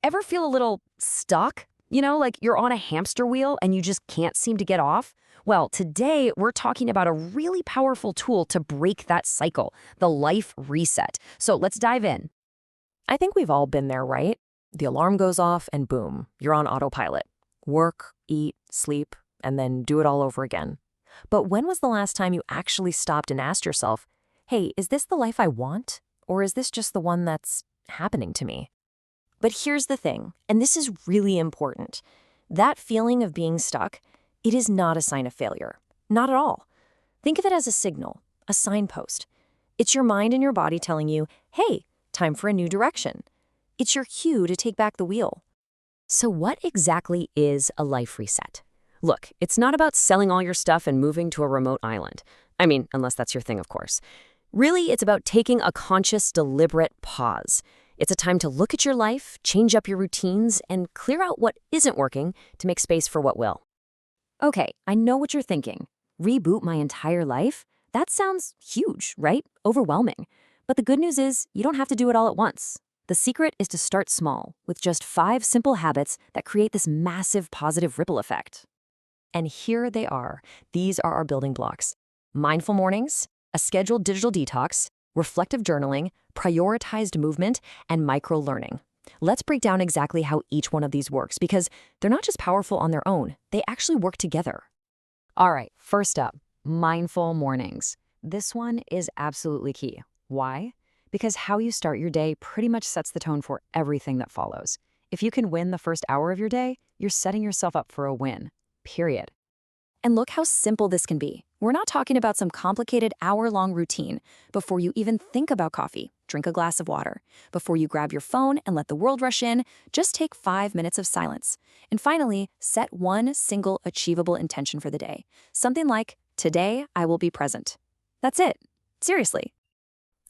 Ever feel a little stuck? Like you're on a hamster wheel and you just can't seem to get off? Well, today we're talking about a really powerful tool to break that cycle, the life reset. So let's dive in. I think we've all been there, right? The alarm goes off and boom, you're on autopilot. Work, eat, sleep, and then do it all over again. But when was the last time you actually stopped and asked yourself, hey, is this the life I want? Or is this just the one that's happening to me? But here's the thing, and this is really important. That feeling of being stuck, it is not a sign of failure. Not at all. Think of it as a signal, a signpost. It's your mind and your body telling you, hey, time for a new direction. It's your cue to take back the wheel. So what exactly is a life reset? Look, it's not about selling all your stuff and moving to a remote island. I mean, unless that's your thing, of course. Really, it's about taking a conscious, deliberate pause. It's a time to look at your life, change up your routines, and clear out what isn't working to make space for what will. Okay, I know what you're thinking. Reboot my entire life? That sounds huge, right? Overwhelming. But the good news is you don't have to do it all at once. The secret is to start small, with just 5 simple habits that create this massive positive ripple effect. And here they are. These are our building blocks. Mindful mornings, a scheduled digital detox, reflective journaling, prioritized movement, and micro-learning. Let's break down exactly how each one of these works, because they're not just powerful on their own, they actually work together. All right, first up, mindful mornings. This one is absolutely key. Why? Because how you start your day pretty much sets the tone for everything that follows. If you can win the first hour of your day, you're setting yourself up for a win, period. And look how simple this can be. We're not talking about some complicated hour-long routine. Before you even think about coffee, drink a glass of water. Before you grab your phone and let the world rush in, just take 5 minutes of silence. And finally, set one single achievable intention for the day. Something like, today I will be present. That's it. Seriously.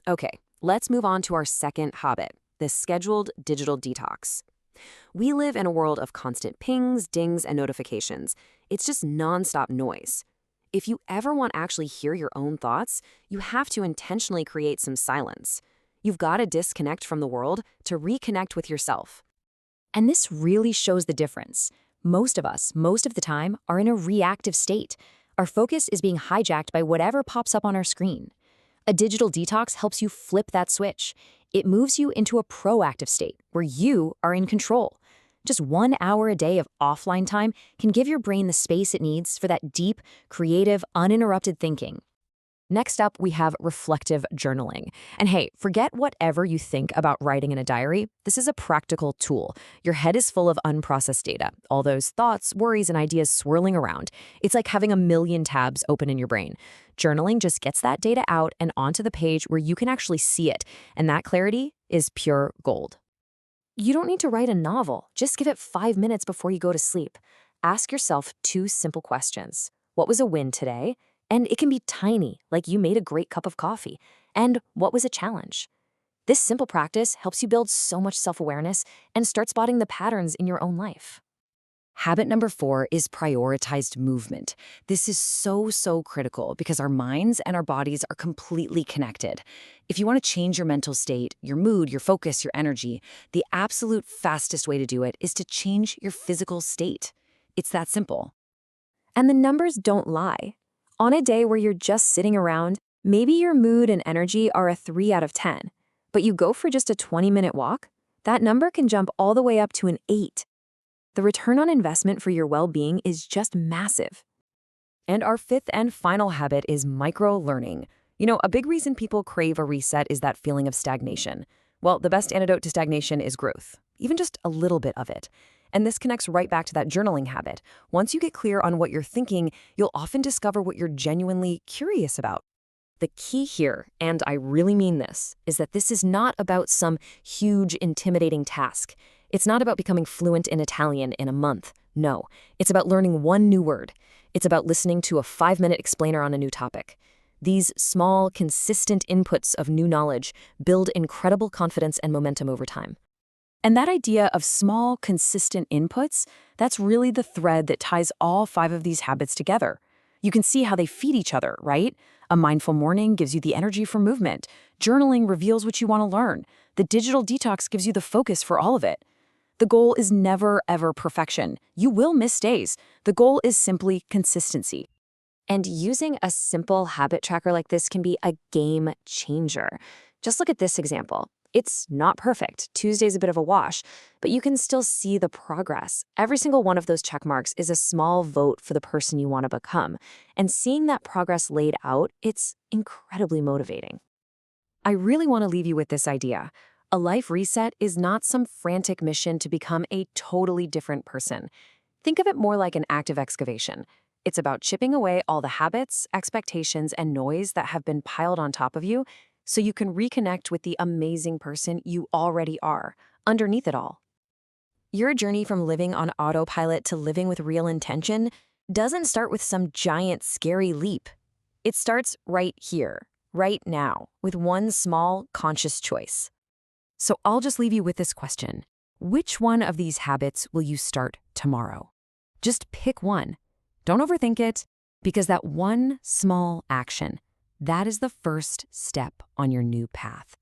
Okay, let's move on to our second habit, the scheduled digital detox. We live in a world of constant pings, dings, and notifications. It's just nonstop noise. If you ever want to actually hear your own thoughts, you have to intentionally create some silence. You've got to disconnect from the world to reconnect with yourself. And this really shows the difference. Most of us, most of the time, are in a reactive state. Our focus is being hijacked by whatever pops up on our screen. A digital detox helps you flip that switch. It moves you into a proactive state where you are in control. Just 1 hour a day of offline time can give your brain the space it needs for that deep, creative, uninterrupted thinking. Next up, we have reflective journaling. And hey, forget whatever you think about writing in a diary. This is a practical tool. Your head is full of unprocessed data, all those thoughts, worries, and ideas swirling around. It's like having a million tabs open in your brain. Journaling just gets that data out and onto the page where you can actually see it, and that clarity is pure gold. You don't need to write a novel. Just give it 5 minutes before you go to sleep. Ask yourself 2 simple questions. What was a win today? And it can be tiny, like you made a great cup of coffee. And what was a challenge? This simple practice helps you build so much self-awareness and start spotting the patterns in your own life. Habit number 4 is prioritized movement. This is so critical because our minds and our bodies are completely connected. If you want to change your mental state, your mood, your focus, your energy, the absolute fastest way to do it is to change your physical state. It's that simple. And the numbers don't lie. On a day where you're just sitting around, maybe your mood and energy are a 3 out of 10, but you go for just a 20-minute walk, that number can jump all the way up to an 8. The return on investment for your well-being is just massive. And our 5th and final habit is micro-learning. A big reason people crave a reset is that feeling of stagnation. Well, the best antidote to stagnation is growth, even just a little bit of it. And this connects right back to that journaling habit. Once you get clear on what you're thinking, you'll often discover what you're genuinely curious about. The key here, and I really mean this, is that this is not about some huge, intimidating task. It's not about becoming fluent in Italian in a month. No, it's about learning one new word. It's about listening to a 5-minute explainer on a new topic. These small, consistent inputs of new knowledge build incredible confidence and momentum over time. And that idea of small, consistent inputs, that's really the thread that ties all 5 of these habits together. You can see how they feed each other, right? A mindful morning gives you the energy for movement. Journaling reveals what you want to learn. The digital detox gives you the focus for all of it. The goal is never, ever perfection. You will miss days. The goal is simply consistency. And using a simple habit tracker like this can be a game changer. Just look at this example. It's not perfect. Tuesday's a bit of a wash, but you can still see the progress. Every single one of those check marks is a small vote for the person you want to become. And seeing that progress laid out, it's incredibly motivating. I really want to leave you with this idea. A life reset is not some frantic mission to become a totally different person. Think of it more like an active excavation. It's about chipping away all the habits, expectations, and noise that have been piled on top of you so you can reconnect with the amazing person you already are, underneath it all. Your journey from living on autopilot to living with real intention doesn't start with some giant, scary leap. It starts right here, right now, with one small, conscious choice. So I'll just leave you with this question. Which one of these habits will you start tomorrow? Just pick one. Don't overthink it, because that one small action, that is the first step on your new path.